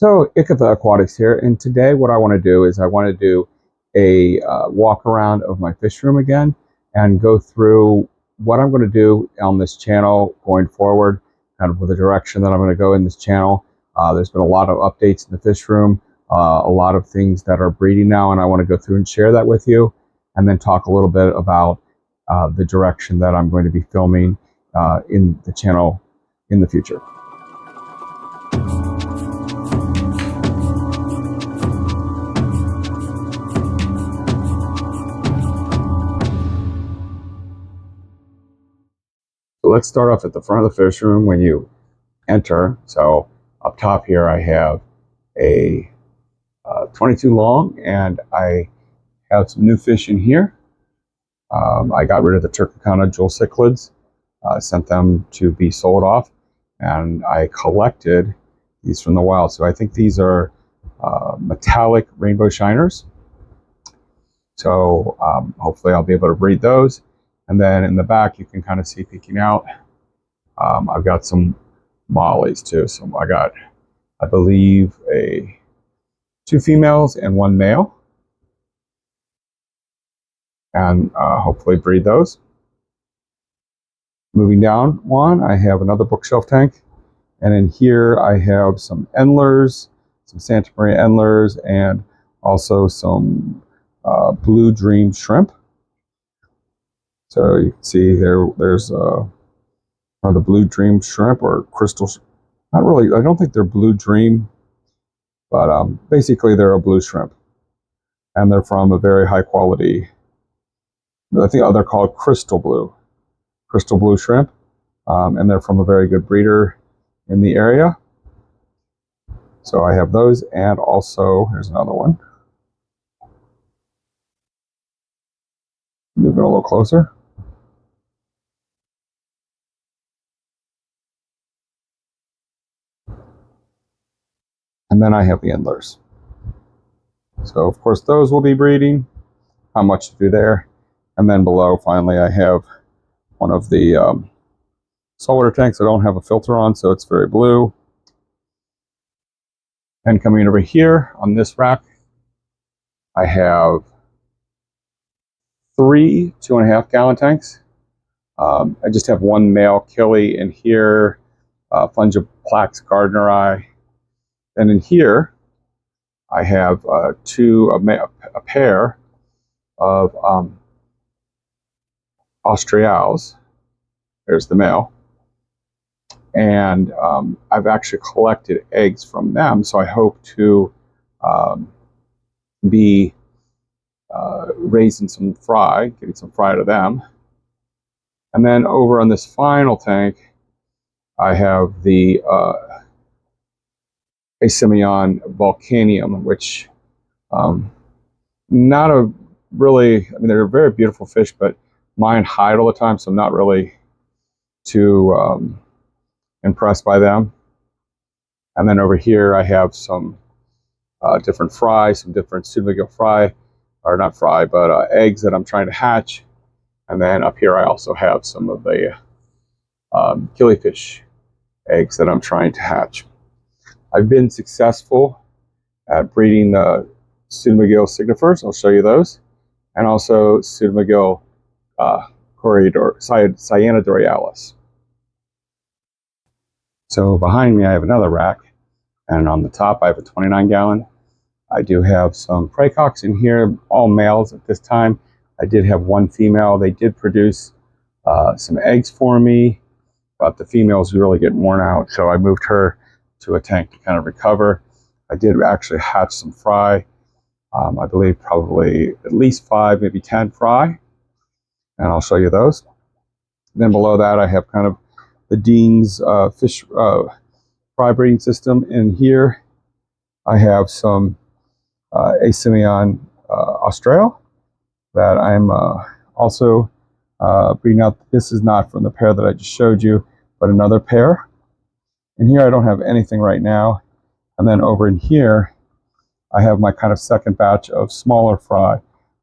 So Ichatha Aquatics here, and today what I want to do is I want to do a walk around of my fish room again and go through what I'm going to do on this channel going forward, kind of with the direction that I'm going to go in this channel. There's been a lot of updates in the fish room, a lot of things that are breeding now, and I want to go through and share that with you, and then talk a little bit about the direction that I'm going to be filming in the channel in the future. So let's start off at the front of the fish room when you enter. So up top here I have a 22 long, and I have some new fish in here. I got rid of the Turkana jewel cichlids, sent them to be sold off, and I collected these from the wild. So I think these are metallic rainbow shiners. So hopefully I'll be able to breed those. And then in the back, you can kind of see peeking out, I've got some mollies too. So I got, I believe, 2 females and 1 male. And hopefully breed those. Moving down one, I have another bookshelf tank. And in here I have some endlers, some Santa Maria endlers, and also some blue dream shrimp. So you can see there's the blue dream shrimp, or crystal. Not really, I don't think they're blue dream, but basically they're a blue shrimp. And they're from a very high quality, I think they're called crystal blue shrimp. And they're from a very good breeder in the area. So I have those, and also here's another one. Move it a little closer. And then I have the endlers. So of course those will be breeding. Not much to do there. And then below, finally, I have one of the saltwater tanks I don't have a filter on, so it's very blue. And coming over here on this rack, I have 3 2.5 gallon tanks. I just have 1 male Killie in here, Fungiplax Gardneri. And in here, I have a pair of Australs. There's the male. And I've actually collected eggs from them, so I hope to be raising some fry, getting some fry to them. And then over on this final tank, I have the Asimion volcanium, which not a really, I mean, they're very beautiful fish, but mine hide all the time, so I'm not really too impressed by them. And then over here I have some different fry, some different pseudomugil fry, or not fry, but eggs that I'm trying to hatch. And then up here I also have some of the killifish eggs that I'm trying to hatch. I've been successful at breeding the pseudomugil signifers. I'll show you those. And also pseudomugil cyanidorialis. So behind me I have another rack, and on the top I have a 29 gallon. I do have some praecox in here, all males at this time. I did have 1 female. They did produce some eggs for me, but the females really get worn out, so I moved her to a tank to kind of recover. I did actually hatch some fry. I believe probably at least 5, maybe 10 fry, and I'll show you those. Then below that I have kind of the Dean's fish fry breeding system. In here I have some Asimion Austral that I'm also breeding out. This is not from the pair that I just showed you, but another pair. And here I don't have anything right now. And then over in here, I have my kind of second batch of smaller fry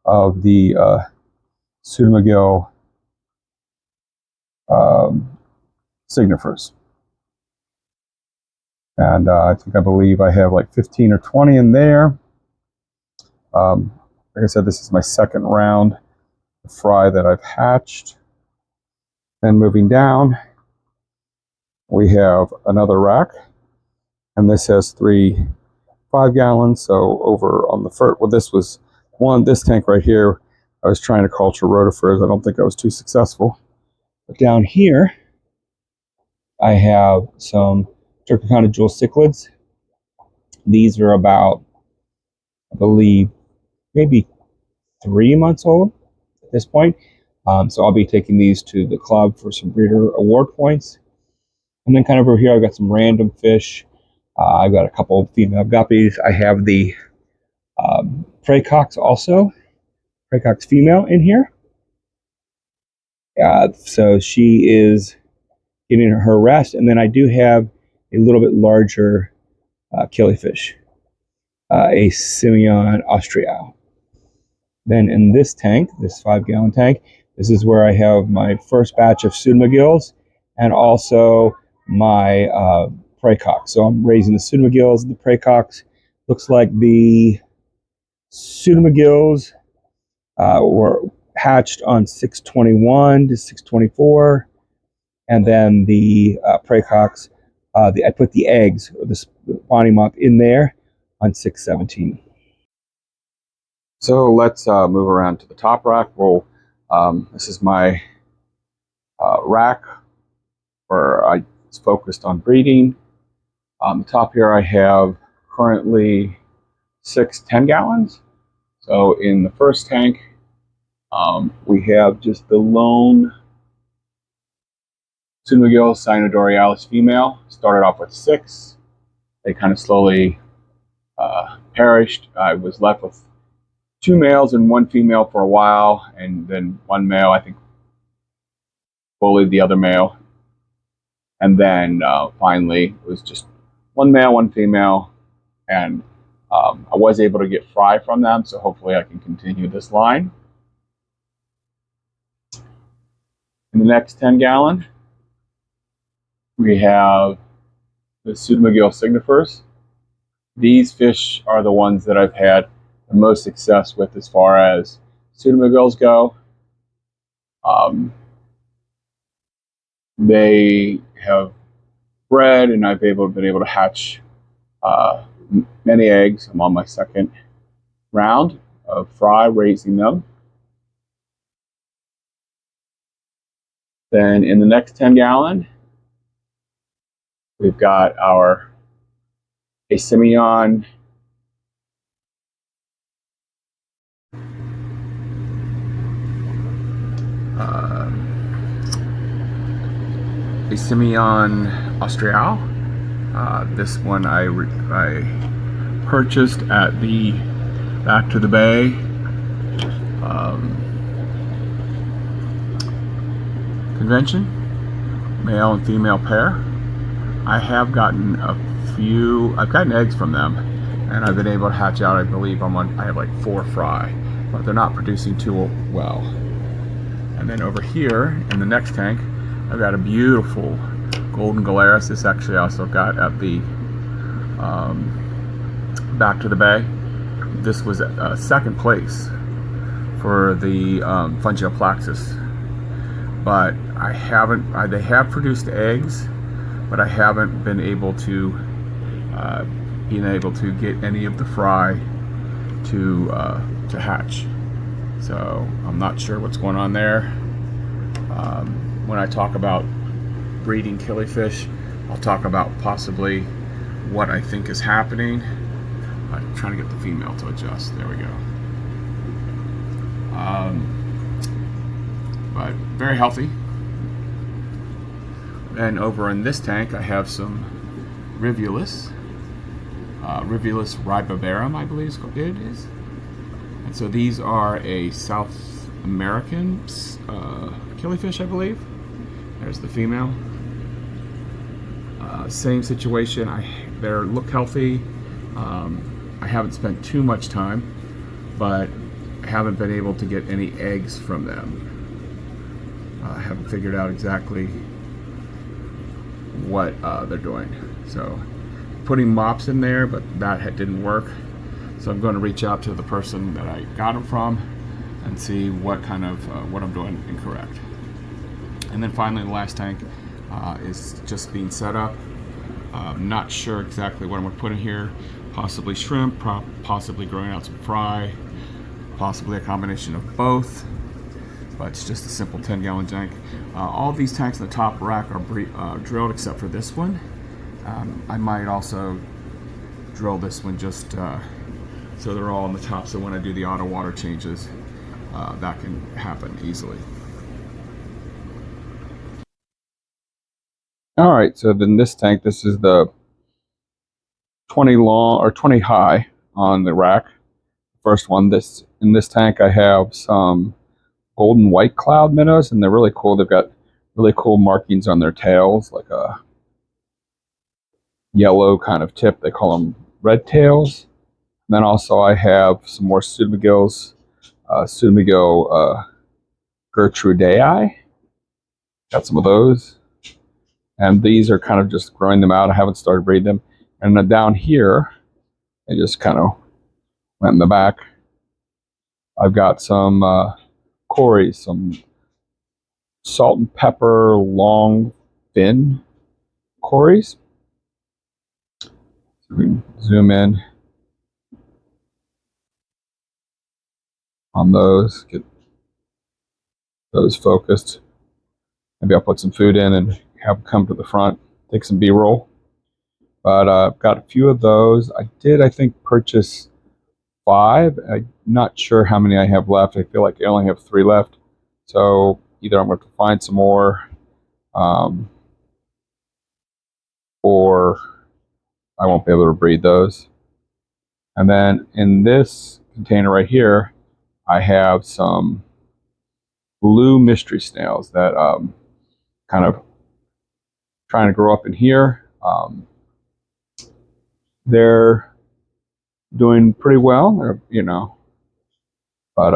of the pseudomugil signifers. And I believe I have like 15 or 20 in there. Like I said, this is my second round of fry that I've hatched. Then moving down, we have another rack, and this has 3 5-gallons. So over on the first, well, this tank right here, I was trying to culture rotifers. I don't think I was too successful. But down here, I have some Turkana jewel cichlids. These are about, I believe, maybe 3 months old at this point. So I'll be taking these to the club for some breeder award points. And then kind of over here, I've got some random fish. I've got a couple of female guppies. I have the Praecox also, Praecox female in here. So she is getting her rest. And then I do have a little bit larger killifish, a Simeon Austrial. Then in this tank, this 5-gallon tank, this is where I have my first batch of Pseudomagills and also my Praecox. So I'm raising the Pseudomagills and the Praecox. Looks like the Pseudomagills were hatched on 6/21 to 6/24, and then the Praecox, I put the eggs, or the spawning moth, in there on 6/17. So let's move around to the top rack. This is my rack where I was focused on breeding. On the top here, I have currently 6 10-gallons. So in the first tank, we have just the lone Pseudomagill cyanodorialis female. Started off with 6. They kind of slowly perished. I was left with 2 males and 1 female for a while, and then 1 male, I think, bullied the other male. And then finally, it was just 1 male, 1 female, and I was able to get fry from them, so hopefully I can continue this line. In the next 10-gallon, we have the Pseudomagill signifers. These fish are the ones that I've had the most success with as far as Pseudomagills go. They have bred, and I've been able to hatch many eggs. I'm on my second round of fry raising them. Then in the next 10-gallon, we've got our Simeon Simeon Austrial. This one I purchased at the Back to the Bay convention, male and female pair. I have gotten I've gotten eggs from them, and I've been able to hatch out, I believe I have like 4 fry, but they're not producing too well. And then over here in the next tank, I've got a beautiful golden Galeras. This actually I also got at the Back to the Bay. This was second place for the Fungioplaxis, but they have produced eggs, but I haven't been able to get any of the fry to hatch. So I'm not sure what's going on there. When I talk about breeding killifish, I'll talk about possibly what I think is happening. I'm trying to get the female to adjust. There we go. But very healthy. And over in this tank, I have some Rivulus. Rivulus ribabarum, I believe it is. And so these are a South American killifish, I believe. There's the female. Same situation. They look healthy. I haven't spent too much time, but I haven't been able to get any eggs from them. I haven't figured out exactly what they're doing. So putting mops in there, but that didn't work. So I'm going to reach out to the person that I got them from and see what kind of what I'm doing incorrect. And then finally, the last tank is just being set up. Not sure exactly what I'm going to put in here. Possibly shrimp, possibly growing out some fry, possibly a combination of both. But it's just a simple 10-gallon tank. All these tanks in the top rack are drilled except for this one. I might also drill this one just so they're all on the top, so when I do the auto water changes, that can happen easily. All right, so then this tank, this is the 20 long or 20 high on the rack. First one. In this tank, I have some golden white cloud minnows, and they're really cool. They've got really cool markings on their tails, like a yellow kind of tip. They call them red tails. And then also I have some more pseudomygills, pseudomygill gertrudei. Got some of those. And these are kind of just growing them out. I haven't started breeding them. And then down here, I just kind of went in the back. I've got some cories, some salt and pepper long fin cories. So we can zoom in on those, get those focused. Maybe I'll put some food in and have them come to the front, take some B-roll. But I've got a few of those. I think, purchase 5. I'm not sure how many I have left. I feel like I only have 3 left. So either I'm going to find some more, or I won't be able to breed those. And then in this container right here, I have some blue mystery snails that kind of trying to grow up in here. They're doing pretty well. They're, but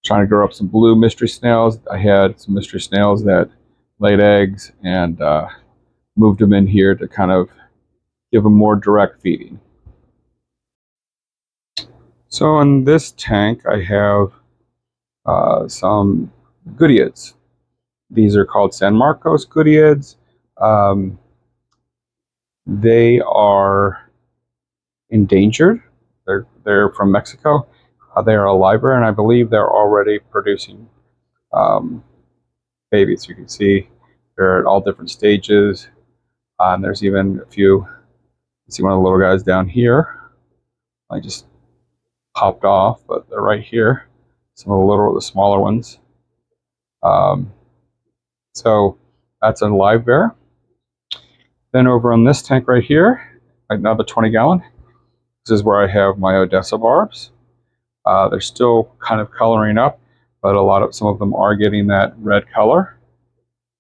trying to grow up some blue mystery snails. I had some mystery snails that laid eggs and moved them in here to kind of give them more direct feeding. So in this tank, I have some Goodeids. These are called San Marcos Goodeids. They are endangered. They're from Mexico. They are a live bear, and I believe they're already producing babies. You can see they're at all different stages. And there's even a few. You see one of the little guys down here. I just popped off, but they're right here. Some of the smaller ones. So that's a live bear. Then over on this tank right here, another 20-gallon. This is where I have my Odessa barbs. They're still kind of coloring up, but some of them are getting that red color.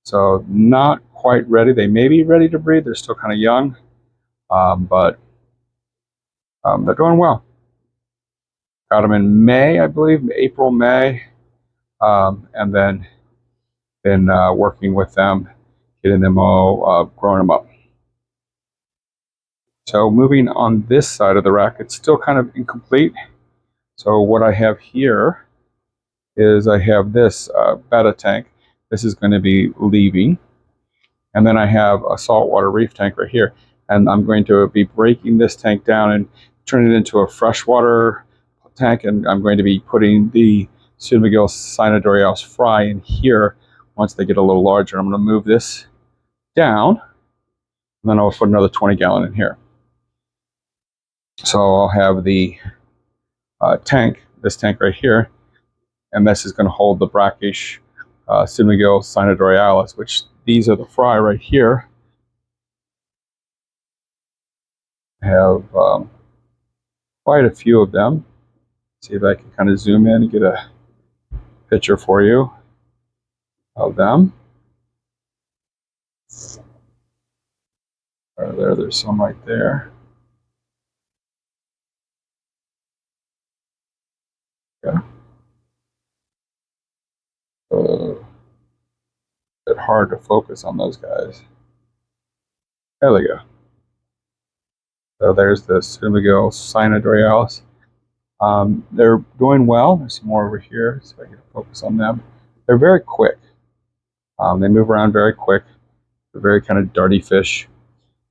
So not quite ready. They may be ready to breed. They're still kind of young, but they're doing well. Got them in May, I believe, April, May, and then been working with them, getting them all, growing them up. So moving on this side of the rack, it's still kind of incomplete. So what I have here is I have this betta tank. This is going to be leaving. And then I have a saltwater reef tank right here. And I'm going to be breaking this tank down and turn it into a freshwater tank. And I'm going to be putting the Pseudomygill cynodorialis fry in here once they get a little larger. I'm going to move this down, and then I'll put another 20-gallon in here. So I'll have the tank, this tank right here, and this is going to hold the brackish Pseudomygill cynodorialis, which these are the fry right here. I have quite a few of them. See if I can kind of zoom in and get a picture for you of them. There's some right there. Yeah. A bit hard to focus on those guys. There they go. So there's the Sumigil Cyanidorialis. They're doing well. There's some more over here, so I can focus on them. They're very quick. They move around very quick. They're very kind of darty fish.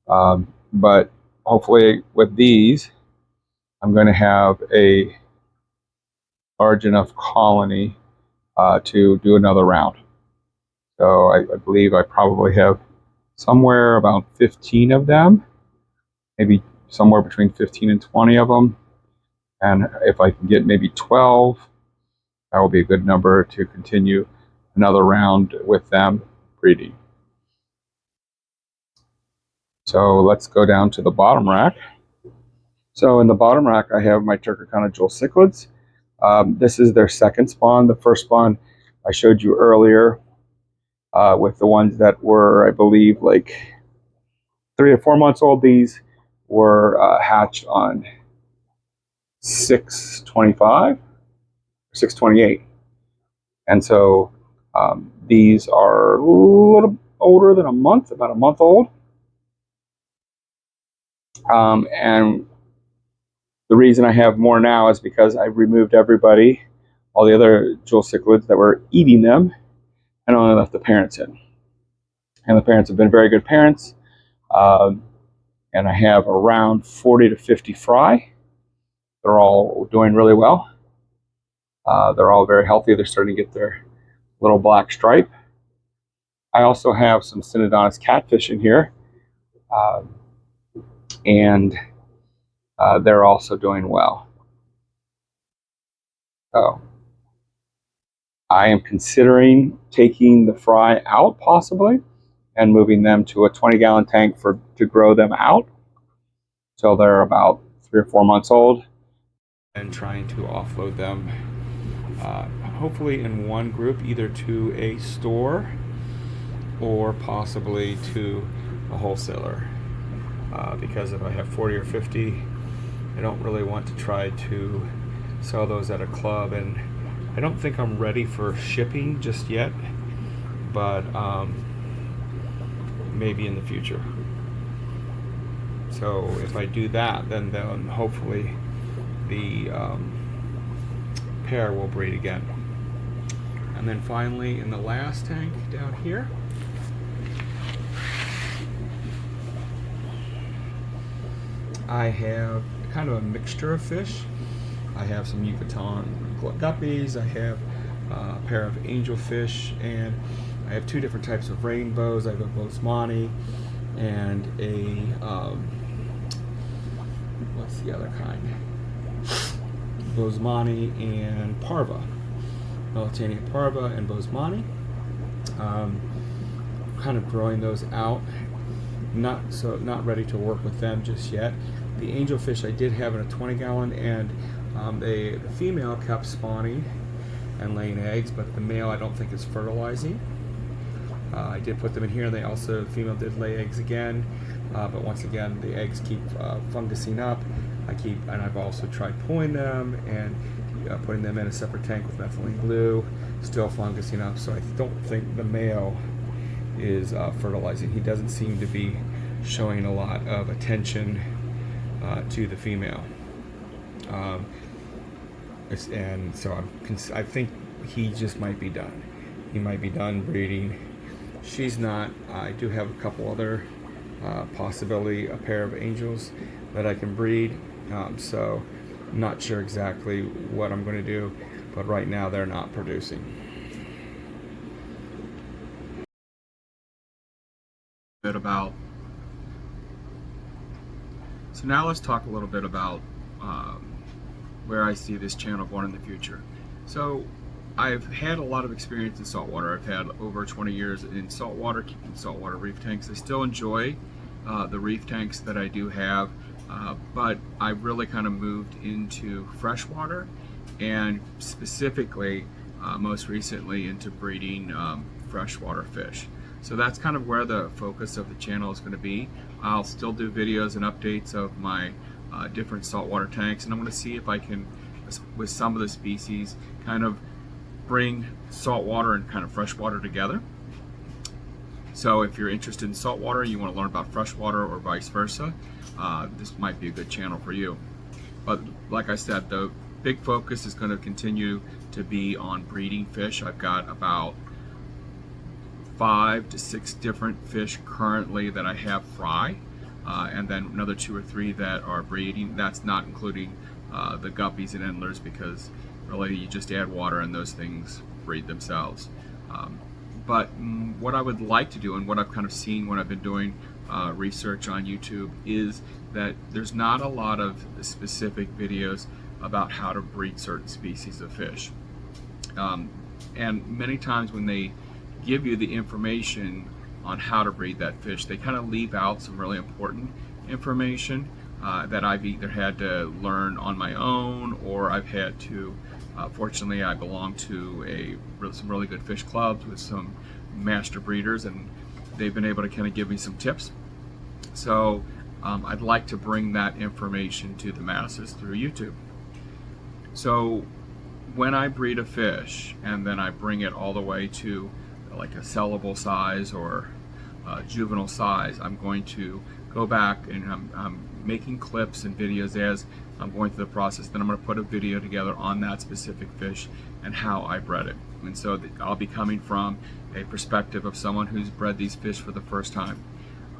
But hopefully with these, I'm going to have a large enough colony to do another round. So I believe I probably have somewhere about 15 of them, maybe somewhere between 15 and 20 of them. And if I can get maybe 12, that will be a good number to continue another round with them breeding. So let's go down to the bottom rack. So in the bottom rack, I have my Turkana jewel cichlids. This is their second spawn. The first spawn I showed you earlier with the ones that were, I believe, like 3 or 4 months old. These were hatched on 6/25 or 6/28. And so these are a little older than a month, about a month old. And the reason I have more now is because I removed everybody, all the other jewel cichlids that were eating them, and only left the parents in. And the parents have been very good parents. And I have around 40 to 50 fry. They're all doing really well. They're all very healthy. They're starting to get their little black stripe. I also have some Synodontis catfish in here. And they're also doing well. So I am considering taking the fry out possibly and moving them to a 20-gallon tank to grow them out. So they're about 3 or 4 months old. And trying to offload them hopefully in one group, either to a store or possibly to a wholesaler. Because if I have 40 or 50, I don't really want to try to sell those at a club, and I don't think I'm ready for shipping just yet, but maybe in the future. So if I do that, then hopefully the pair will breed again. And then finally, in the last tank down here, I have kind of a mixture of fish. I have some Yucatan guppies, I have a pair of angelfish, and I have 2 different types of rainbows. I have a Boesemani and a, what's the other kind? Boesemani and Parva. Melitania Parva and Boesemani. Kind of growing those out. Not ready to work with them just yet. The angelfish I did have in a 20-gallon, and the female kept spawning and laying eggs, but the male I don't think is fertilizing. I did put them in here, and the female did lay eggs again, but once again the eggs keep fungusing up. I've also tried pulling them and putting them in a separate tank with methylene glue, still fungusing up. So I don't think the male is fertilizing. He doesn't seem to be showing a lot of attention to the female, and so I think he just might be done. He might be done breeding. She's not. I do have a couple other possibly a pair of angels that I can breed, so I'm not sure exactly what I'm going to do, but right now they're not producing. So now let's talk a little bit about where I see this channel going in the future. So I've had a lot of experience in saltwater. I've had over 20 years in saltwater, keeping saltwater reef tanks. I still enjoy the reef tanks that I do have, but I've really kind of moved into freshwater, and specifically most recently into breeding freshwater fish. So that's kind of where the focus of the channel is going to be. I'll still do videos and updates of my different saltwater tanks, and I'm going to see if I can, with some of the species, kind of bring saltwater and kind of freshwater together. So if you're interested in saltwater, you want to learn about freshwater or vice versa, this might be a good channel for you. But like I said, the big focus is going to continue to be on breeding fish. I've got about 5 to 6 different fish currently that I have fry, and then another 2 or 3 that are breeding. That's not including the guppies and endlers, because really you just add water and those things breed themselves. But what I would like to do, and what I've kind of seen when I've been doing research on YouTube, is that there's not a lot of specific videos about how to breed certain species of fish. And many times when they give you the information on how to breed that fish, they kind of leave out some really important information that I've either had to learn on my own, or I've had to, fortunately I belong to some really good fish clubs with some master breeders, and they've been able to kind of give me some tips. So I'd like to bring that information to the masses through YouTube. So when I breed a fish and then I bring it all the way to like a sellable size or juvenile size, I'm going to go back and I'm making clips and videos as I'm going through the process. Then I'm going to put a video together on that specific fish and how I bred it. And so I'll be coming from a perspective of someone who's bred these fish for the first time.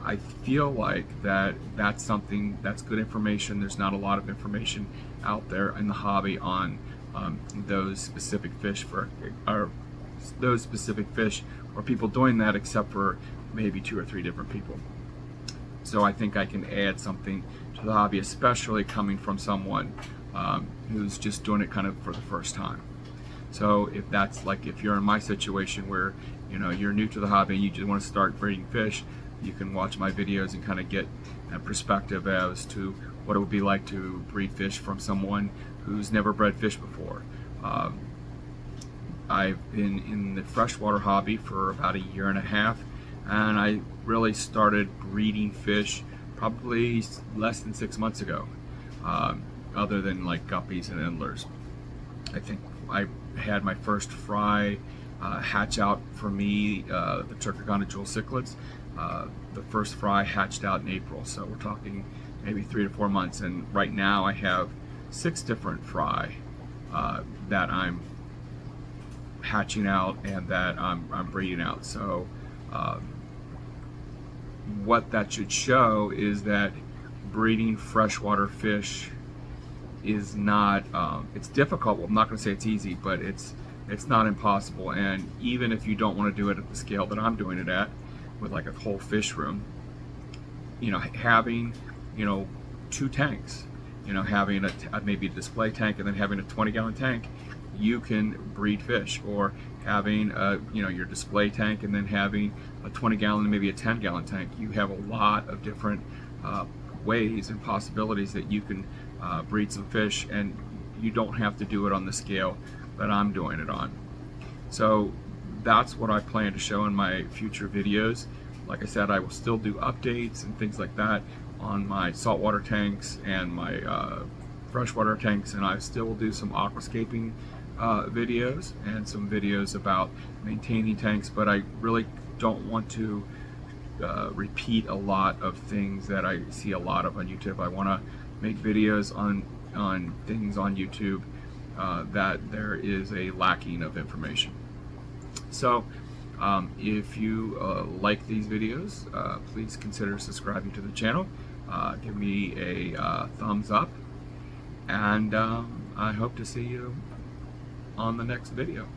I feel like that's something that's good information. There's not a lot of information out there in the hobby on those specific fish or people doing that, except for maybe 2 or 3 different people. So I think I can add something to the hobby, especially coming from someone who's just doing it kind of for the first time. So if you're in my situation where you're new to the hobby and you just want to start breeding fish, you can watch my videos and kind of get a perspective as to what it would be like to breed fish from someone who's never bred fish before. I've been in the freshwater hobby for about 1.5 years, and I really started breeding fish probably less than 6 months ago, other than like guppies and endlers. I think I had my first fry hatch out for me, the Turkagana jewel cichlids. The first fry hatched out in April, so we're talking maybe 3 to 4 months, and right now I have 6 different fry that I'm hatching out and that I'm breeding out. So what that should show is that breeding freshwater fish is not, it's difficult. Well, I'm not going to say it's easy, but it's not impossible. And even if you don't want to do it at the scale that I'm doing it at, with like a whole fish room, having 2 tanks, having maybe a display tank and then having a 20-gallon tank, you can breed fish. Or having your display tank and then having a 20-gallon and maybe a 10-gallon tank. You have a lot of different ways and possibilities that you can breed some fish, and you don't have to do it on the scale that I'm doing it on. So that's what I plan to show in my future videos. Like I said, I will still do updates and things like that on my saltwater tanks and my freshwater tanks, and I still will do some aquascaping videos and some videos about maintaining tanks, but I really don't want to repeat a lot of things that I see a lot of on YouTube. I want to make videos on things on YouTube that there is a lacking of information. So if you like these videos, please consider subscribing to the channel. Give me a thumbs up, and I hope to see you on the next video.